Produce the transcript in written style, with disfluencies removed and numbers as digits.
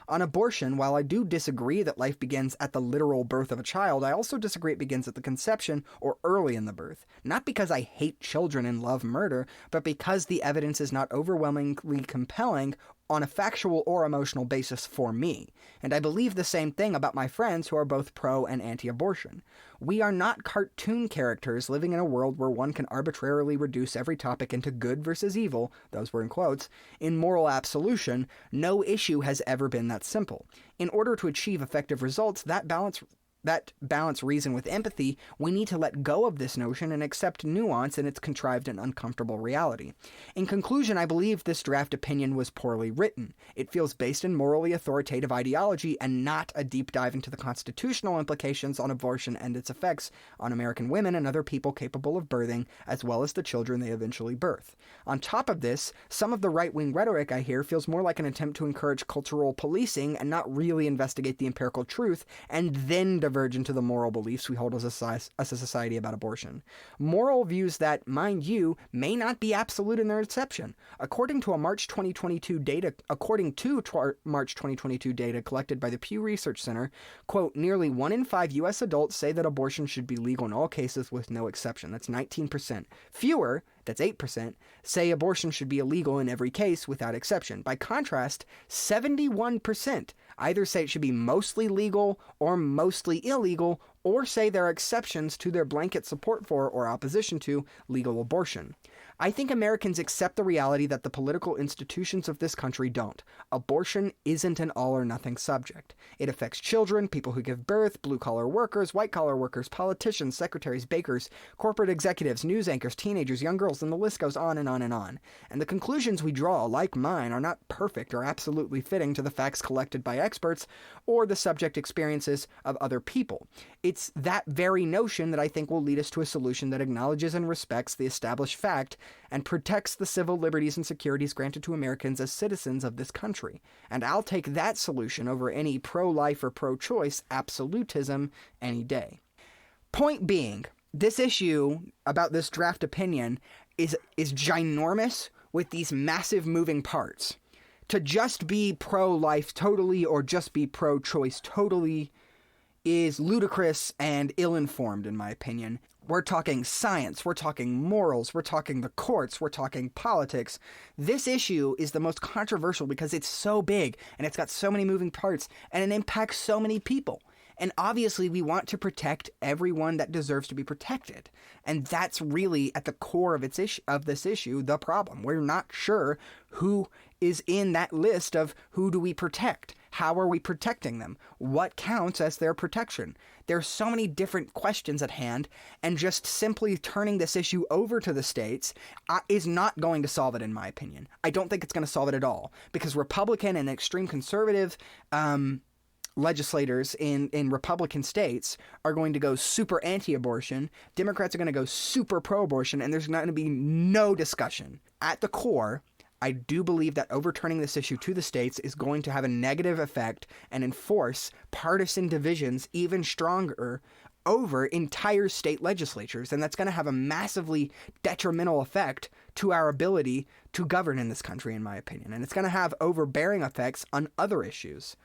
On abortion, while I do disagree that life begins at the literal birth of a child, I also disagree it begins at the conception or early in the birth. Not because I hate children and love murder, but because the evidence is not overwhelmingly compelling on a factual or emotional basis for me. And I believe the same thing about my friends who are both pro and anti-abortion. We are not cartoon characters living in a world where one can arbitrarily reduce every topic into good versus evil, those were in quotes, in moral absolution. No issue has ever been that simple. In order to achieve effective results, that balance reason with empathy, we need to let go of this notion and accept nuance in its contrived and uncomfortable reality. In conclusion, I believe this draft opinion was poorly written. It feels based in morally authoritative ideology and not a deep dive into the constitutional implications on abortion and its effects on American women and other people capable of birthing, as well as the children they eventually birth. On top of this, some of the right-wing rhetoric I hear feels more like an attempt to encourage cultural policing and not really investigate the empirical truth and then diverge into the moral beliefs we hold as a society about abortion. Moral views that, mind you, may not be absolute in their inception. According to March 2022 data collected by the Pew Research Center, quote, nearly 1 in 5 U.S. adults say that abortion should be legal in all cases with no exception. That's 19%. Fewer, that's 8%, say abortion should be illegal in every case without exception. By contrast, 71% either say it should be mostly legal or mostly illegal, or say there are exceptions to their blanket support for or opposition to legal abortion. I think Americans accept the reality that the political institutions of this country don't. Abortion isn't an all-or-nothing subject. It affects children, people who give birth, blue-collar workers, white-collar workers, politicians, secretaries, bakers, corporate executives, news anchors, teenagers, young girls, and the list goes on and on and on. And the conclusions we draw, like mine, are not perfect or absolutely fitting to the facts collected by experts or the subject experiences of other people. It's that very notion that I think will lead us to a solution that acknowledges and respects the established fact and protects the civil liberties and securities granted to Americans as citizens of this country. And I'll take that solution over any pro-life or pro-choice absolutism any day. Point being, this issue about this draft opinion is ginormous with these massive moving parts. To just be pro-life totally or just be pro-choice totally is ludicrous and ill-informed, in my opinion. We're talking science, we're talking morals, we're talking the courts, we're talking politics. This issue is the most controversial because it's so big and it's got so many moving parts and it impacts so many people. And obviously we want to protect everyone that deserves to be protected. And that's really at the core of this issue, the problem. We're not sure who is in that list of who do we protect. How are we protecting them? What counts as their protection? There's so many different questions at hand, and just simply turning this issue over to the states is not going to solve it, in my opinion. I don't think it's going to solve it at all, because Republican and extreme conservative legislators in Republican states are going to go super anti-abortion. Democrats are going to go super pro-abortion, and there's going to be no discussion. At the core, I do believe that overturning this issue to the states is going to have a negative effect and enforce partisan divisions even stronger over entire state legislatures, and that's going to have a massively detrimental effect to our ability to govern in this country, in my opinion, and it's going to have overbearing effects on other issues.